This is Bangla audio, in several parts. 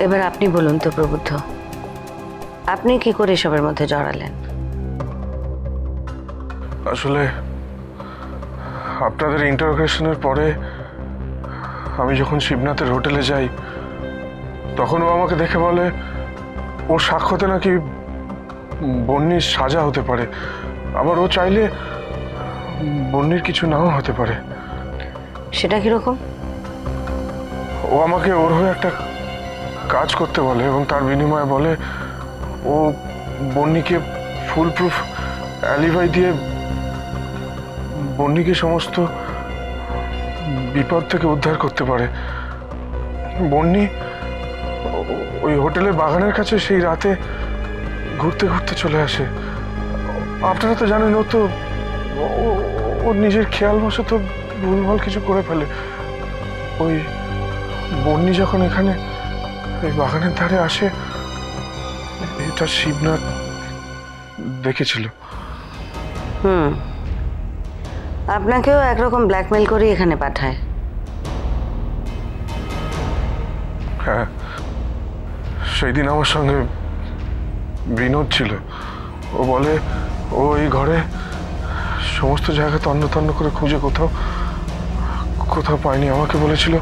এবার আপনি বলুন তো প্রবুদ্ধ, আপনি কি করে এসবের মধ্যে জড়ালেন? আসলে আপনাদের ইন্টারোগেশনের পরে আমি যখন শিবনাথের হোটেলে যাই তখন ও আমাকে দেখে বলে ওর সাক্ষ্যতে নাকি বন্যির সাজা হতে পারে, আবার ও চাইলে বন্যির কিছু নাও হতে পারে। সেটা কিরকম? ও আমাকে ওর হয়ে একটা কাজ করতে বলে এবং তার বিনিময়ে বলে ও বন্যিকে ফুল প্রুফ অ্যালিবাই দিয়ে বন্যিকে সমস্ত বিপদ থেকে উদ্ধার করতে পারে। বন্যি ওই হোটেলের বাগানের কাছে সেই রাতে ঘুরতে ঘুরতে চলে আসে। আপনারা তো জানেন ও তো ওর নিজের খেয়াল বশত ভুলভাল কিছু করে ফেলে। ওই বন্যি যখন এখানে এই বাগানের ধারে আসে এটা শিবনাথ দেখেছিল। আপনাকেও একরকম ব্ল্যাকমেল করে এখানে পাঠায়? হ্যাঁ, সেই দিন আমার সঙ্গে বিনোদ ছিল। ও বলে ও এই ঘরে সমস্ত জায়গা তন্ন তন্ন করে খুঁজে কোথাও কোথাও পায়নি। আমাকে বলেছিল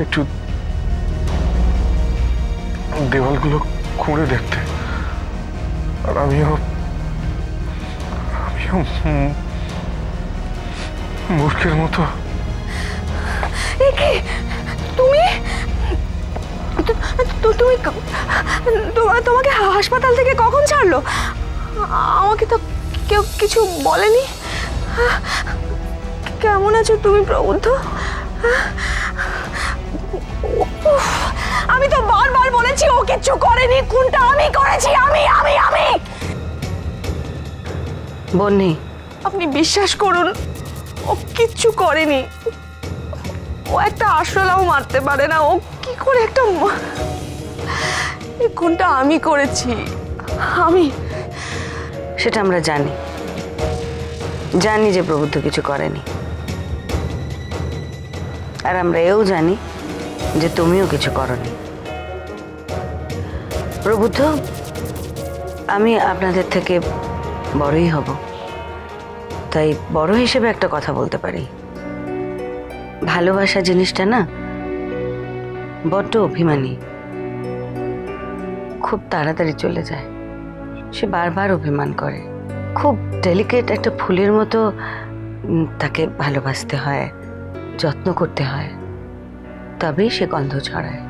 একটু দেওয়ালগুলো খুঁড়ে দেখতে, আর আমিও মূর্খের মতো। তুমি তুমি তোমাকে হাসপাতাল থেকে কখন ছাড়লো? আমাকে তো কেউ কিছু বলেনি। কেমন আছো তুমি প্রবুদ্ধ? আমি তো বারবার বলেছি ও কিচ্ছু করেনি, কোনটা আমি করেছি। আমি আমি আমি বন্যি, আপনি বিশ্বাস করুন ও কিচ্ছু করেনি। ও একটা আশলাও মারতে পারে না। ও কি করে একটা এই খুনটা আমি করেছি। আমি সেটা আমরা জানি, জানি যে প্রবুদ্ধ কিছু করেনি, আর আমরা এও জানি যে তুমিও কিছু করনি। প্রবুদ্ধ, আমি আপনাদের থেকে বড়ই হব, তাই বড় হিসেবে একটা কথা বলতে পারি। ভালোবাসা জিনিসটা না বড্ড অভিমানী, খুব তাড়াতাড়ি চলে যায়। সে বারবার অভিমান করে। খুব ডেলিকেট একটা ফুলের মতো তাকে ভালোবাসতে হয়, যত্ন করতে হয়, তবেই সে গন্ধ ছড়ায়।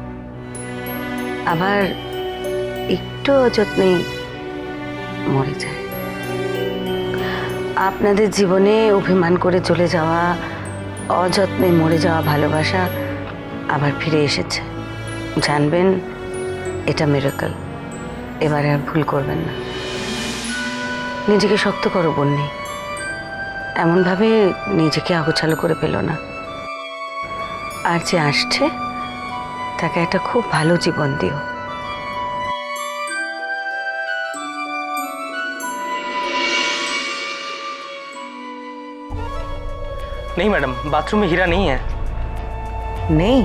আবার একটু অযত্নেই মরে যায়। আপনাদের জীবনে অভিমান করে চলে যাওয়া, অযত্নে মরে যাওয়া ভালোবাসা আবার ফিরে এসেছে। জানবেন এটা মিরাকল। এবারে আর ভুল করবেন না। নিজেকে শক্ত করো বন্যি, এমনভাবে নিজেকে আগোছালো করে পেল না। আর যে আসছে তাকে একটা খুব ভালো জীবন দিও। नहीं मैडम, बाथरूम में हीरा नहीं है। নেই?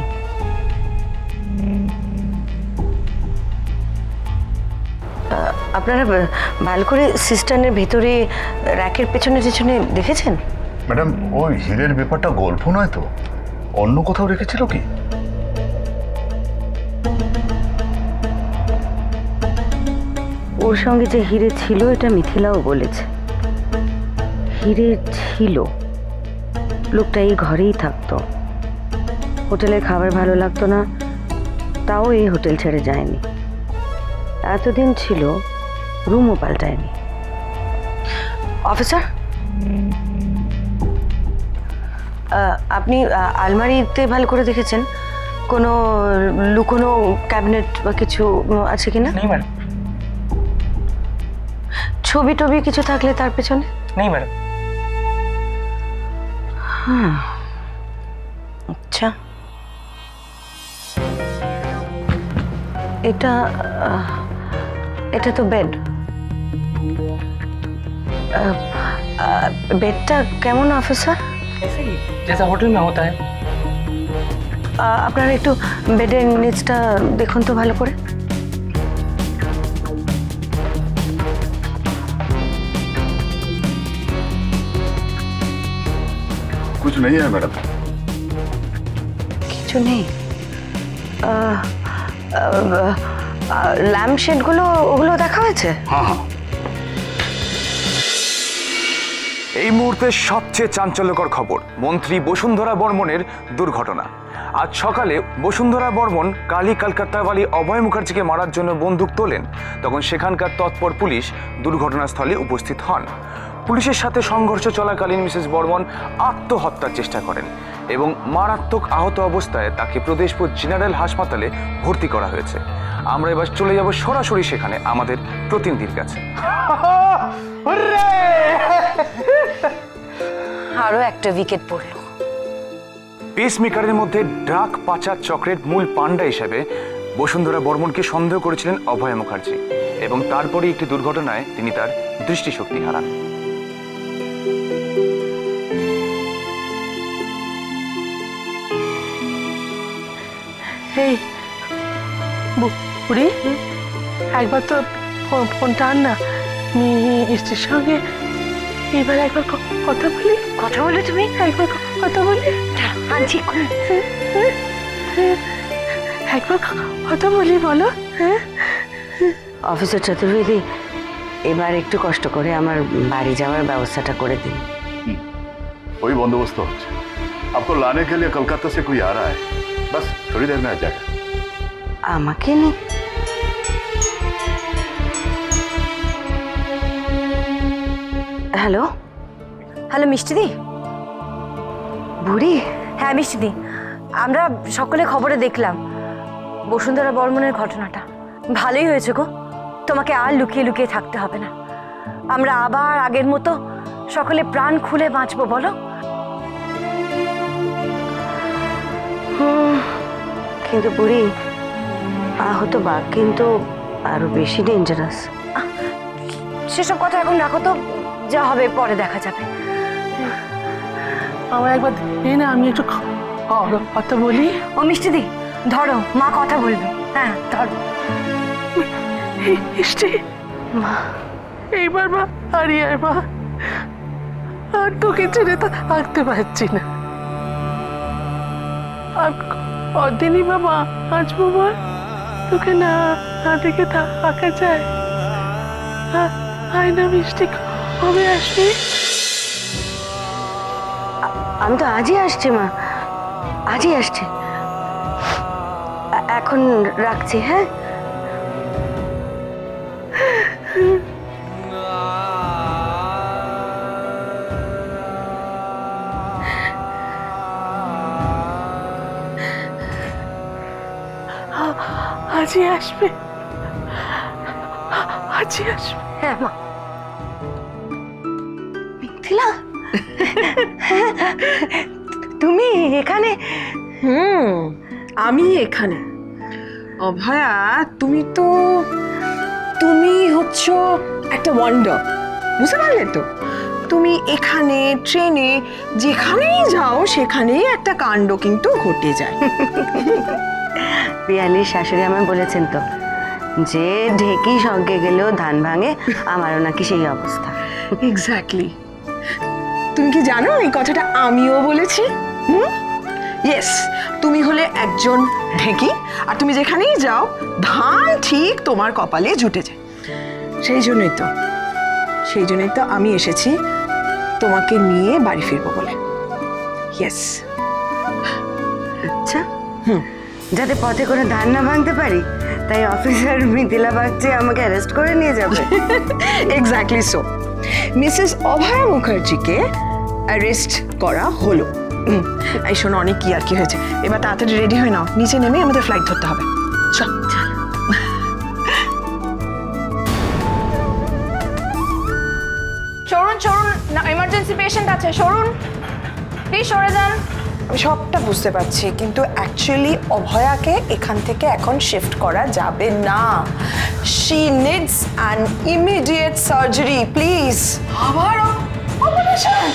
আপনারা ভালো করে সিস্টারের ভেতরে র্যাকের পেছনে পেছনে দেখেছেন? ম্যাডাম, ওই হীরের ব্যাপারটা গল্প নয় তো, অন্য কোথাও রেখেছিল কি? ওর সঙ্গে যে হিরে ছিল এটা মিথিলাও বলেছে। হিরে ছিল, লোকটা এই ঘরেই থাকতো। হোটেলের খাবার ভালো লাগতো না, তাও এই হোটেল ছেড়ে যায়নি। এতদিন ছিল, রুমও পাল্টায়নি। অফিসার, আপনি আলমারিতে ভালো করে দেখেছেন কোনো লুকোনো ক্যাবিনেট বা কিছু আছে কিনা? नहीं मैडम। ছবি টবি কিছু থাকলে তার পেছনে? नहीं मैडम। আচ্ছা, এটা এটা তো বেড। বেডটা কেমন অফিসার? ऐसे ही जैसा होटल में होता है। আপনারা একটু বেডের নিচটা দেখুন তো ভালো করে। कुछ नहीं है मैडम। কিছু নেই। ল্যাম্প শেডগুলো ওগুলো দেখা হয়েছে? हाँ हाँ। এই মুহূর্তের সবচেয়ে চাঞ্চল্যকর খবর, মন্ত্রী বসুন্ধরা বর্মনের দুর্ঘটনা। আজ সকালে বসুন্ধরা বর্মন কালী কলকাতাওয়ালি অভয় মুখার্জিকে মারার জন্য বন্দুক তোলেন, তখন সেখানকার তৎপর পুলিশ দুর্ঘটনাস্থলে উপস্থিত হন। পুলিশের সাথে সংঘর্ষ চলাকালীন মিসেস বর্মন আত্মহত্যার চেষ্টা করেন এবং মারাত্মক আহত অবস্থায় তাকে প্রদেশপুর জেনারেল হাসপাতালে ভর্তি করা হয়েছে। আমরা এবার চলে যাব সরাসরি সেখানে আমাদের প্রতিনিধির কাছে। আরো একটা উইকেট পড়লো। পেসমেকারের মধ্যে ড্রাগ পাচার চক্রের মূল পান্ডা হিসেবে বসুন্ধরা বর্মনকে সন্দেহ করেছিলেন অভয় মুখার্জি এবং তারপরে একটি দুর্ঘটনায় তিনি তার দৃষ্টিশক্তি হারান। এই বুড়ি, একবার তো ফোনটা আন না, মিষ্টির সঙ্গে এবার একবার কথা বলি। কথা বলে তুমি? একবার কথা বলি। আনছি। একবার কথা বলি, বলো। হ্যাঁ অফিসার চতুর্বেদী, এবার একটু কষ্ট করে আমার বাড়ি যাওয়ার ব্যবস্থাটা করে দিন। वही बंदोबस्त होच्छे। आपको लाने के लिए कोलकाता से कोई आ रहा है, बस थोड़ी देर में आ जाएगा। আমাকে নি? হ্যালো হ্যালো মিষ্টিদি। বুড়ি? হ্যাঁ মিষ্টিদি, আমরা সকলে খবরে দেখলাম বসুন্ধরা বর্মনের ঘটনাটা। ভালোই হয়েছে গো, তোমাকে আর লুকিয়ে লুকিয়ে থাকতে হবে না। আমরা আবার আগের মতো সকলে প্রাণ খুলে বাঁচবো, বলো। কিন্তু বুড়ি, আহত বাঘ কিন্তু আরো বেশি ডেঞ্জারাস। সেসব কথা এখন রাখো তো, যা হবে পরে দেখা যাবে। আমার একবার দে না, আমি একটু কথা বলি। ও মিষ্টিদি, ধরো, মা কথা বলবে। হ্যাঁ ধরো। মিষ্টি মা, এইবার মা হারিয়ে মা, আর তোকে ছেড়ে থাকতে পারছি না। আর কদিনই বাবা আসবো মা, তোকে না দেখে থাকা যায়? আয় না মিষ্টি, কবে আসবি? আমি তো আজই আসছি মা, আজই আসছি। এখন রাখছি। হ্যাঁ আজই আসবে, আজই আসবে। হ্যাঁ মা। মিথিলা, তুমি এখানে? আমি এখানে। অভয়া, তুমি হচ্ছ একটা ওয়ান্ডার, বুঝতে পারলে তো? তুমি এখানে ট্রেনে যেখানেই যাও সেখানেই একটা কাণ্ড কিন্তু ঘটে যায়। পিয়ালির শাশুড়ি আমায় বলেছেন তো যে ঢেকি সঙ্গে গেলেও ধান ভাঙে, আমারও নাকি সেই অবস্থা। এক্স্যাক্টলি। তুমি কি জানো এই কথাটা আমিও বলেছি? ইয়েস, তুমি হলে একজন ঢেকি, আর তুমি যেখানেই যাও ধান ঠিক তোমার কপালে জুটে যায়। সেই জন্যই তো আমি এসেছি তোমাকে নিয়ে বাড়ি ফিরবো বলে। ইয়েস। আচ্ছা, যাতে পথে করে ধান না ভাঙতে পারি, তাই অফিসার মিথিলা বাগচি আমাকে অ্যারেস্ট করে নিয়ে যাবে। Exactly so. মিসেস অভয়া মুখার্জিকে অ্যারেস্ট করা হলো। এই শোনো, অনেক কি আর কি হয়েছে, এবার তাড়াতাড়ি রেডি হয়ে নাও, নিচে নেমে আমাদের ফ্লাইট ধরতে হবে। চল চল। সরুন সরুন, এমার্জেন্সি পেশেন্ট আছে, সরুন প্লিজ, সরে যান। আমি সবটা বুঝতে পারছি, কিন্তু অ্যাকচুয়ালি অভয়াকে এখান থেকে এখন শিফট করা যাবে না। She needs an immediate surgery, please. আবার অপারেশন?